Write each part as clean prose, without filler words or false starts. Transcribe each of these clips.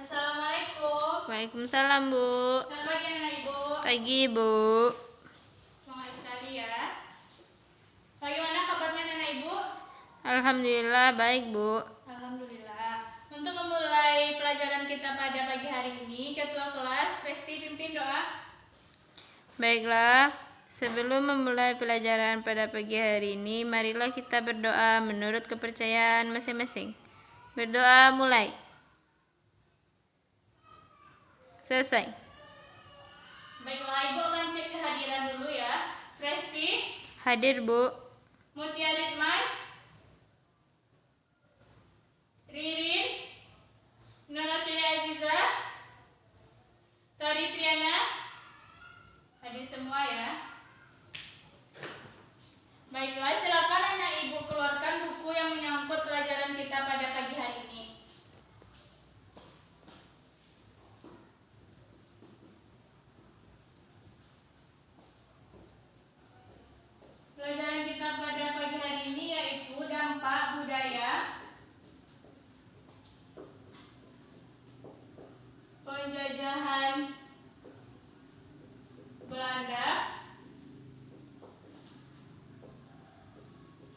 Assalamualaikum. Waalaikumsalam, Bu. Selamat pagi anak Ibu. Pagi, Bu. Semangat sekali ya. Bagaimana kabarnya anak Ibu? Alhamdulillah baik, Bu. Alhamdulillah. Untuk memulai pelajaran kita pada pagi hari ini, Ketua Kelas Presti pimpin doa. Baiklah, sebelum memulai pelajaran pada pagi hari ini, marilah kita berdoa menurut kepercayaan masing-masing. Berdoa mulai. Selesai. Baiklah, Ibu akan cek kehadiran dulu ya. Presti, Hadir, Bu. Mutia Ritman, Ririn, Nurul Aziza, Tari Triana, hadir semua ya. Baiklah, silakan anak Ibu keluarkan buku yang menyangkut pelajaran kita pada pagi hari ini. Pelajaran kita pada pagi hari ini yaitu dampak budaya penjajahan Belanda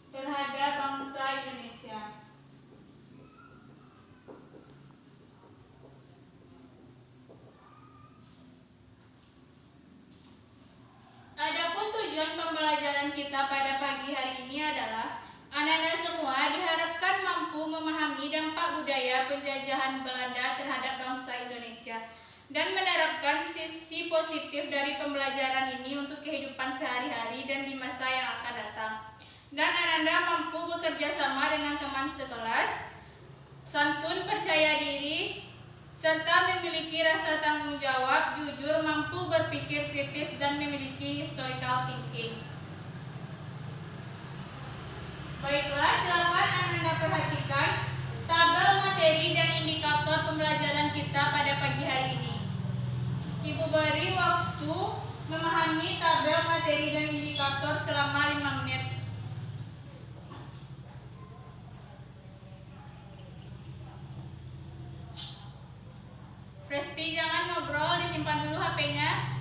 terhadap bangsa Indonesia. Adapun tujuan pembelajaran kita pada pagi hari ini adalah anak-anak semua diharapkan mampu memahami dampak budaya penjajahan Belanda terhadap bangsa Indonesia dan menerapkan sisi positif dari pembelajaran ini untuk kehidupan sehari-hari dan di masa yang akan datang. Dan anak-anak mampu bekerja sama dengan teman sekelas, santun, percaya diri, serta memiliki rasa tanggung jawab, jujur, mampu berpikir kritis, dan memiliki historical thinking. Baiklah, silakan anak-anak perhatikan tabel materi dan indikator pembelajaran kita pada pagi hari ini. Ibu beri waktu memahami tabel materi dan indikator selama 5 menit. Presti, jangan ngobrol, disimpan dulu HP-nya.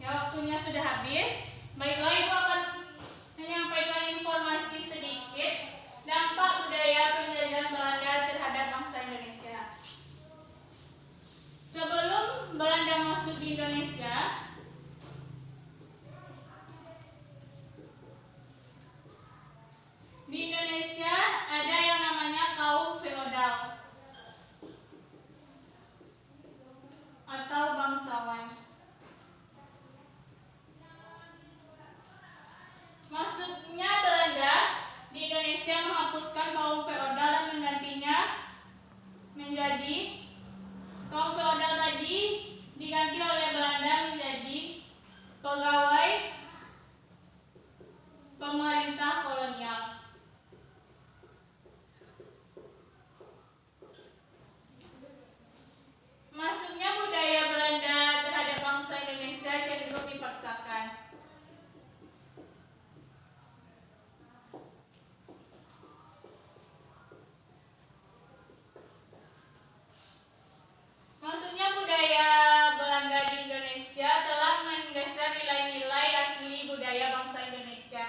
Ya, waktunya sudah habis. Baiklah, Ibu akan menyampaikan informasi sedikit dampak budaya penjajahan Belanda terhadap bangsa Indonesia. Sebelum Belanda masuk di Indonesia, di Indonesia ada yang namanya kaum feodal atau bangsawan. Masuknya Belanda di Indonesia menghapuskan kaum feodal dan menggantinya menjadi kaum feodal tadi diganti oleh Belanda menjadi pegawai pemerintah kolonial. Masuknya budaya Belanda terhadap bangsa Indonesia cenderung dipaksakan. Masuknya budaya Belanda di Indonesia telah menggeser nilai-nilai asli budaya bangsa Indonesia,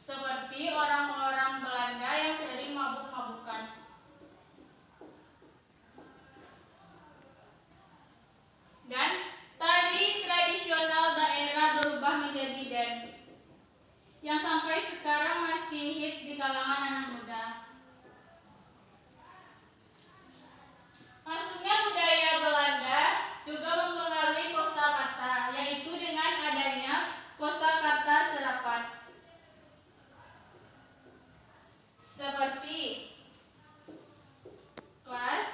seperti orang-orang Belanda yang sering mabuk-mabukan. Dan tari tradisional daerah berubah menjadi dance, yang sampai sekarang masih hits di kalangan anak muda. Masuknya budaya Belanda juga mempengaruhi kosakata, yaitu dengan adanya kosakata serapan. Seperti kelas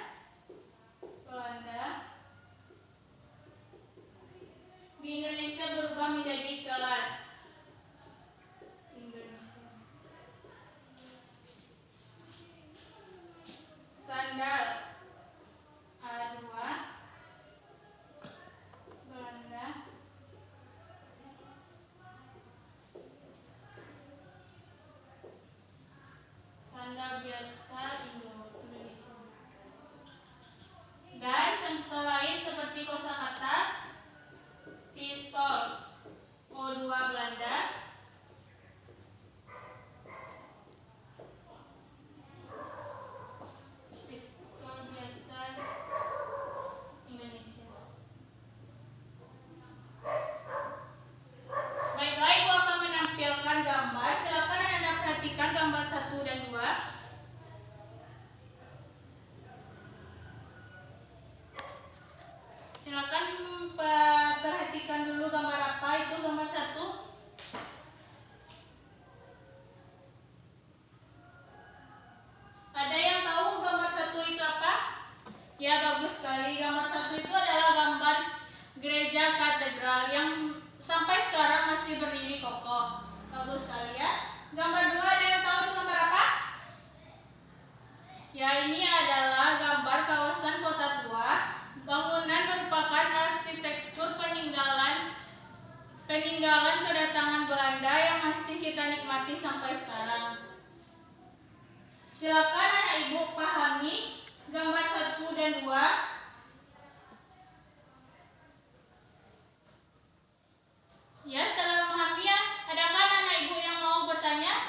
Belanda di Indonesia berubah menjadi kelas Indonesia. Bagus sekalian. Gambar 2 ada yang tahu itu gambar apa? Ya, ini adalah gambar kawasan kota tua. Bangunan merupakan arsitektur peninggalan kedatangan Belanda yang masih kita nikmati sampai sekarang. Silakan anak ibu pahami gambar 1 dan 2. Ya, setelah memahami, adakah anak ibu yang mau bertanya?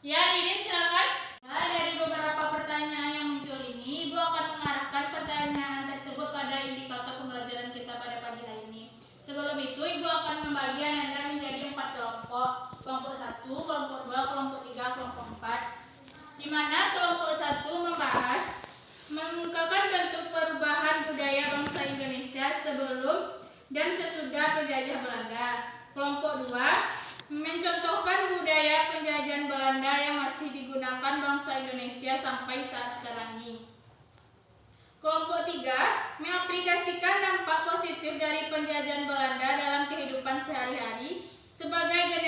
Ya, Didin silakan. Nah, dari beberapa pertanyaan yang muncul ini, Ibu akan mengarahkan pertanyaan tersebut pada indikator pembelajaran kita pada pagi hari ini. Sebelum itu, Ibu akan membagi Anda menjadi 4 kelompok. Kelompok 1, kelompok 2, kelompok 3, kelompok 4. Di mana kelompok 1 membahas mengungkapkan bentuk perubahan budaya bangsa Indonesia sebelum dan sesudah penjajah Belanda. Kelompok 2 mencontohkan budaya penjajahan Belanda yang masih digunakan bangsa Indonesia sampai saat sekarang ini. Kelompok 3 mengaplikasikan dampak positif dari penjajahan Belanda dalam kehidupan sehari-hari sebagai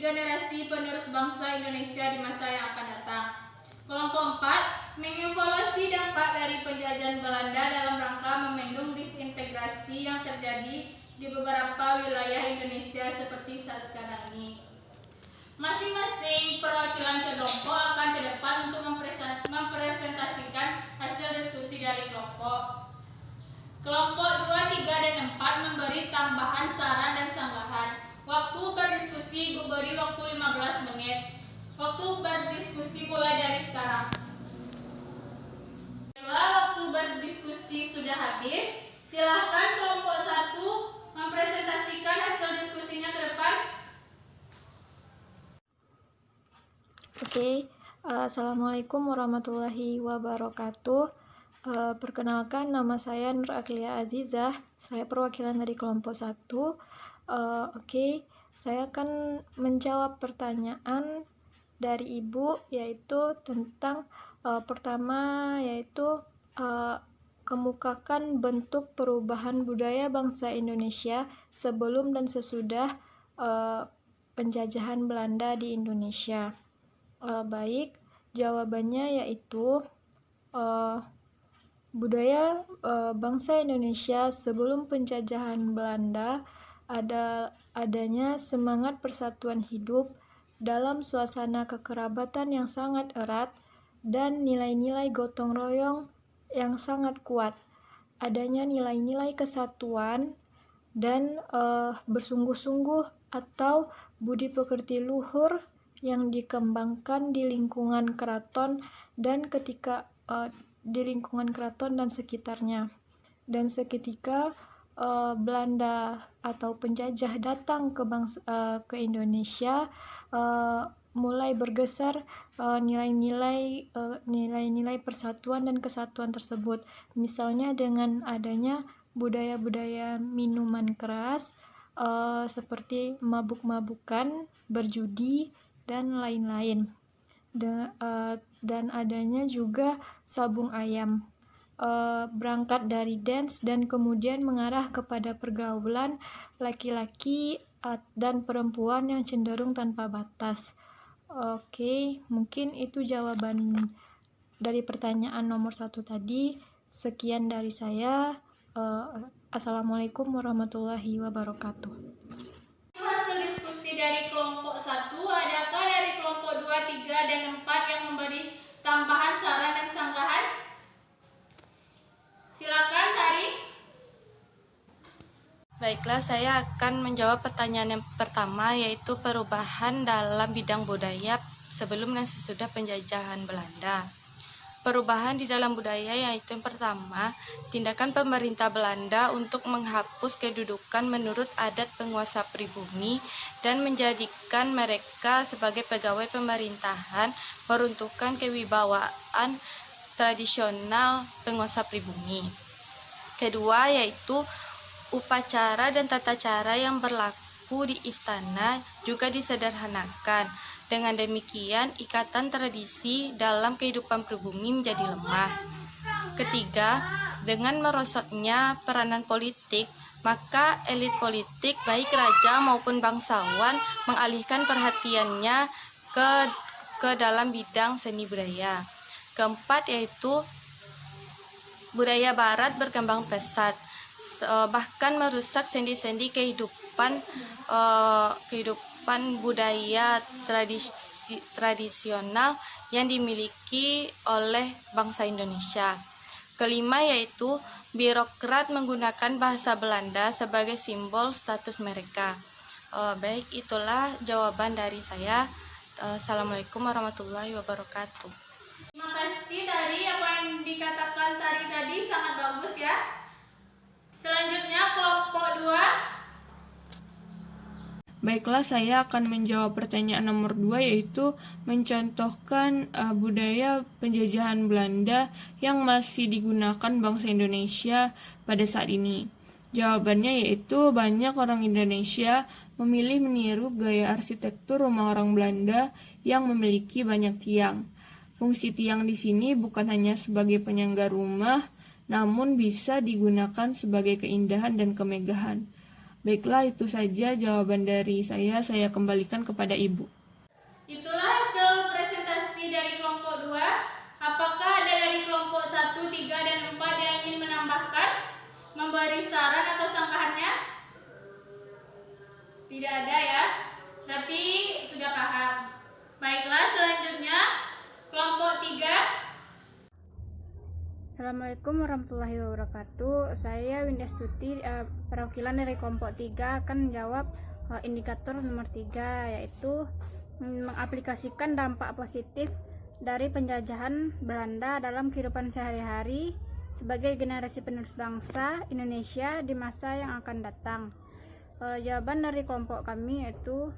generasi penerus bangsa Indonesia di masa yang akan datang. Kelompok 4 mengevaluasi dampak dari penjajahan Belanda dalam rangka membendung disintegrasi yang terjadi di beberapa wilayah Indonesia seperti saat sekarang ini. Masing-masing perwakilan kelompok akan ke depan untuk mempresentasikan hasil diskusi dari kelompok. Kelompok 2, 3, dan 4 memberi tambahan saran dan sanggahan. Waktu berdiskusi beri waktu 15 menit. Waktu berdiskusi mulai dari sekarang. Setelah waktu berdiskusi sudah habis, silahkan kelompok 1 mempresentasikan hasil diskusinya ke depan. Oke, Assalamualaikum warahmatullahi wabarakatuh. Perkenalkan, nama saya Nur Aklia Azizah. Saya perwakilan dari kelompok 1. Oke, saya akan menjawab pertanyaan dari Ibu, yaitu tentang pertama, yaitu kemukakan bentuk perubahan budaya bangsa Indonesia sebelum dan sesudah penjajahan Belanda di Indonesia. Baik, jawabannya yaitu budaya bangsa Indonesia sebelum penjajahan Belanda adanya semangat persatuan hidup dalam suasana kekerabatan yang sangat erat dan nilai-nilai gotong royong yang sangat kuat. Adanya nilai-nilai kesatuan dan bersungguh-sungguh atau budi pekerti luhur yang dikembangkan di lingkungan keraton dan di lingkungan keraton dan sekitarnya. Dan seketika Belanda atau penjajah datang ke Indonesia, mulai bergeser nilai-nilai persatuan dan kesatuan tersebut. Misalnya dengan adanya budaya-budaya minuman keras seperti mabuk-mabukan, berjudi, dan lain-lain. Dan adanya juga sabung ayam, berangkat dari dance dan kemudian mengarah kepada pergaulan laki-laki dan perempuan yang cenderung tanpa batas. Oke, mungkin itu jawaban dari pertanyaan nomor 1 tadi. Sekian dari saya. Assalamualaikum warahmatullahi wabarakatuh. Hasil diskusi dari kelompok 1, adakah dari kelompok 2, 3, dan 4 yang memberi tambahan saran dan sanggahan? Silakan, Tari. Baiklah, saya akan menjawab pertanyaan yang pertama, yaitu perubahan dalam bidang budaya sebelum dan sesudah penjajahan Belanda. Perubahan di dalam budaya yaitu yang pertama, tindakan pemerintah Belanda untuk menghapus kedudukan menurut adat penguasa pribumi dan menjadikan mereka sebagai pegawai pemerintahan, meruntuhkan kewibawaan tradisional penguasa pribumi. Kedua, yaitu upacara dan tata cara yang berlaku di istana juga disederhanakan. Dengan demikian, ikatan tradisi dalam kehidupan pribumi menjadi lemah. Ketiga, dengan merosotnya peranan politik, maka elit politik baik raja maupun bangsawan mengalihkan perhatiannya ke dalam bidang seni budaya. Keempat yaitu budaya barat berkembang pesat, bahkan merusak sendi-sendi kehidupan budaya tradisional yang dimiliki oleh bangsa Indonesia. Kelima yaitu birokrat menggunakan bahasa Belanda sebagai simbol status mereka. Baik, itulah jawaban dari saya. Assalamualaikum warahmatullahi wabarakatuh. Terima kasih dari apa yang dikatakan tadi sangat bagus ya. Selanjutnya kelompok 2. Baiklah, saya akan menjawab pertanyaan nomor 2, yaitu mencontohkan budaya penjajahan Belanda yang masih digunakan bangsa Indonesia pada saat ini. Jawabannya yaitu banyak orang Indonesia memilih meniru gaya arsitektur rumah orang Belanda yang memiliki banyak tiang. Fungsi tiang di sini bukan hanya sebagai penyangga rumah, namun bisa digunakan sebagai keindahan dan kemegahan. Baiklah, itu saja jawaban dari saya. Saya kembalikan kepada Ibu. Itulah hasil presentasi dari kelompok 2. Apakah ada dari kelompok 1, 3, dan 4 yang ingin menambahkan, memberi saran atau sanggahannya? Tidak ada ya. Berarti sudah paham. Baiklah, selanjutnya kelompok 3. Assalamualaikum warahmatullahi wabarakatuh. Saya Winda Stuti, perwakilan dari kelompok 3 akan menjawab indikator nomor 3, yaitu mengaplikasikan dampak positif dari penjajahan Belanda dalam kehidupan sehari-hari sebagai generasi penerus bangsa Indonesia di masa yang akan datang. Jawaban dari kelompok kami yaitu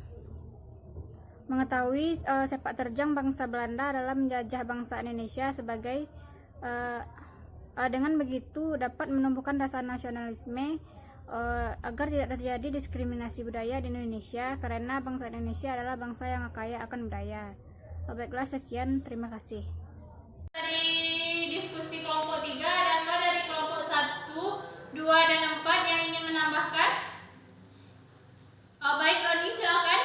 mengetahui sepak terjang bangsa Belanda dalam menjajah bangsa Indonesia sebagai dengan begitu dapat menumbuhkan rasa nasionalisme agar tidak terjadi diskriminasi budaya di Indonesia, karena bangsa Indonesia adalah bangsa yang kaya akan budaya. Baiklah, sekian, terima kasih. Dari diskusi kelompok 3, adakah dari kelompok 1, 2, dan 4 yang ingin menambahkan? Baik, Roni, silakan.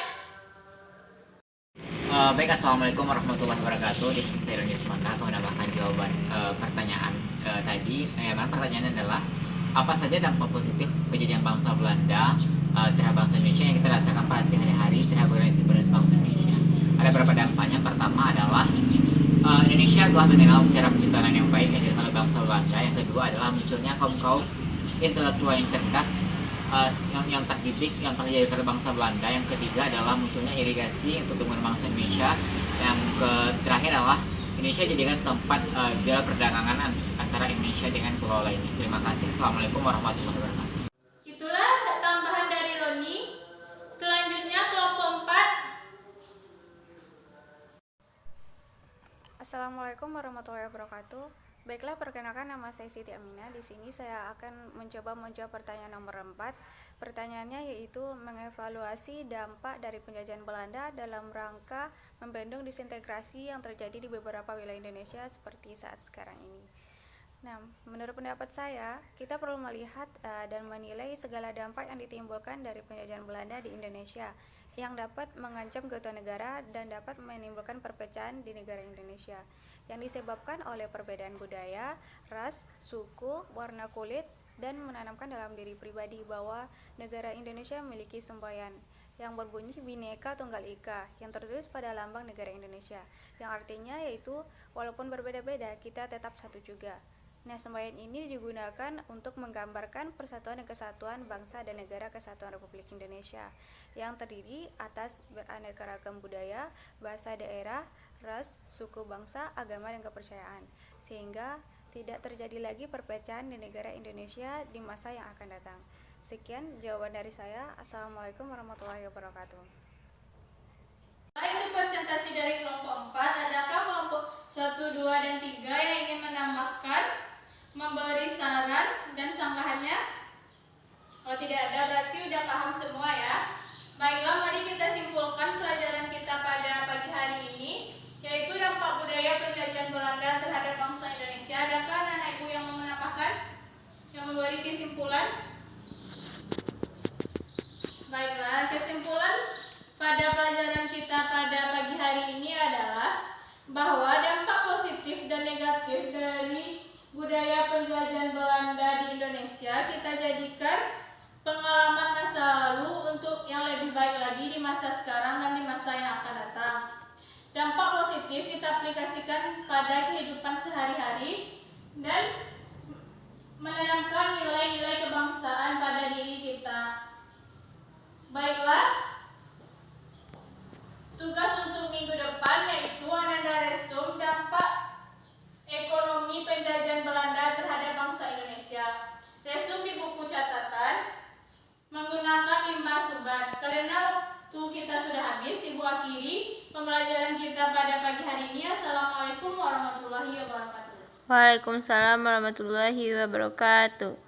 Baik, assalamualaikum warahmatullahi wabarakatuh. Di sini saya Roni Sumanda akan menambahkan jawaban pertanyaan tadi. Memang pertanyaannya adalah apa saja dampak positif penjajahan bangsa Belanda terhadap bangsa Indonesia yang kita rasakan pada sehari-hari terhadap organisasi penerus bangsa Indonesia. Ada beberapa dampaknya. Pertama adalah Indonesia telah mengenal cara pencitraan yang baik yang dilakukan oleh bangsa Belanda. Yang kedua adalah munculnya kaum-kaum intelektual yang cerdas yang terdidik yang terjadi oleh bangsa Belanda. Yang ketiga adalah munculnya irigasi untuk pembangunan bangsa Indonesia. Yang terakhir adalah Indonesia jadikan tempat jalur perdagangan antara Indonesia dengan pulau lainnya. Terima kasih. Assalamualaikum warahmatullahi wabarakatuh. Itulah tambahan dari Roni. Selanjutnya kelompok 4. Assalamualaikum warahmatullahi wabarakatuh. Baiklah, perkenalkan, nama saya Siti Aminah. Di sini saya akan mencoba menjawab pertanyaan nomor 4. Pertanyaannya yaitu mengevaluasi dampak dari penjajahan Belanda dalam rangka membendung disintegrasi yang terjadi di beberapa wilayah Indonesia seperti saat sekarang ini. Nah, menurut pendapat saya, kita perlu melihat dan menilai segala dampak yang ditimbulkan dari penjajahan Belanda di Indonesia yang dapat mengancam keutuhan negara dan dapat menimbulkan perpecahan di negara Indonesia yang disebabkan oleh perbedaan budaya, ras, suku, warna kulit, dan menanamkan dalam diri pribadi bahwa negara Indonesia memiliki semboyan yang berbunyi Bhinneka Tunggal Ika yang tertulis pada lambang negara Indonesia, yang artinya yaitu walaupun berbeda-beda kita tetap satu juga. Nah, semboyan ini digunakan untuk menggambarkan persatuan dan kesatuan bangsa dan negara kesatuan Republik Indonesia yang terdiri atas beraneka ragam budaya, bahasa daerah, ras, suku bangsa, agama, dan kepercayaan, sehingga tidak terjadi lagi perpecahan di negara Indonesia di masa yang akan datang. Sekian jawaban dari saya. Assalamualaikum warahmatullahi wabarakatuh. Baik, untuk presentasi dari kelompok 4, adakah kelompok 1, 2, dan 3 yang ingin menambahkan, memberi saran dan sanggahannya? Kalau tidak ada, berarti udah paham semua ya. Baiklah, mari kita simpulkan pelajaran kita pada pagi hari ini, yaitu dampak budaya penjajahan Belanda terhadap bangsa Indonesia. Adakah anak ibu yang mau menambahkan, yang memberi kesimpulan? bahwa dampak positif dan negatif dari budaya penjajahan Belanda di Indonesia kita jadikan pengalaman masa lalu untuk yang lebih baik lagi di masa sekarang dan di masa yang akan datang. Dampak positif kita aplikasikan pada kehidupan sehari-hari dan menanamkan nilai-nilai kebangsaan pada diri kita. Baiklah, tugas untuk minggu depan yaitu Ananda Resum dampak ekonomi penjajahan Belanda terhadap bangsa Indonesia. Resum di buku catatan menggunakan 5 sumber. Karena waktu kita sudah habis, Ibu akhiri pembelajaran kita pada pagi hari ini. Assalamualaikum warahmatullahi wabarakatuh. Waalaikumsalam warahmatullahi wabarakatuh.